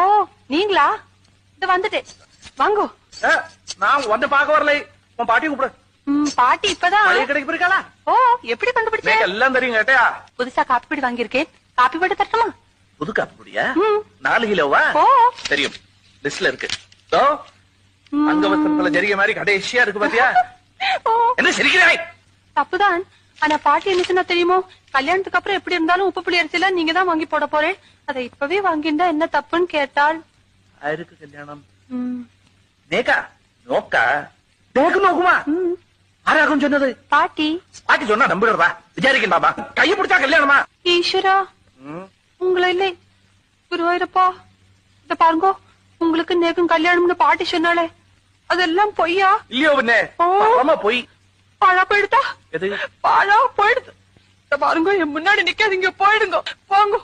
ஓ நீங்களா? இந்த வந்துட்டேன், வாங்கோ. நான் வந்து பார்க்க வரலை, உன் பாட்டி கூப்பிடு. பாட்டி இப்பதான் கடைக்கு போயிருக்காளா? ஓ எப்படி கண்டுபிடிச்ச? எல்லாம் தெரியும் கேட்டியா? புதுசா காப்பி பொடி வாங்கியிருக்கேன், காப்பி பொடி தரட்டுமா? புது காப்பி பொடியா? 4 கிலோவா? தெரியும், லிஸ்ட்ல இருக்கு. அங்கவசத்துல ஜரிகை மாதிரி கடைசியா இருக்கு பாத்தியா? என்ன சிரிக்கிறாய்? தப்புதான். ஆனா பாட்டி என்ன சொன்னா தெரியுமோ, கல்யாணத்துக்கு அப்புறம் எப்படி இருந்தாலும் உப்பு புளி அரிசி எல்லாம் நீங்க தான் வாங்கி போட போறேன், அதை இப்பவே வாங்கிண்டா என்ன தப்புன்னு கேட்டாள். ஆருக்கு கல்யாணம்? நேக்கா நோக்கா தேக்கு நோக்குமா? ஆராகும் சொன்னது? பாட்டி. பாட்டி சொன்னா நம்பிடுறதா? விசாரிக்கண்டாமா? கையை பிடிச்சா கல்யாணமா? ஈஸ்வரா, உங்களை இல்லை குருவாயிரப்பா, இத பாருங்கோ, உங்களுக்கு நேக்கும் கல்யாணம்னு பாட்டி சொன்னாலே அதெல்லாம் பொய்யா? இல்லையோ பின்ன பொய். பாழா போயிடுதா? எது பாழா போயிடுது. பாருங்க, என் முன்னாடி நிக்காதீங்க, போயிடுங்க, போங்க.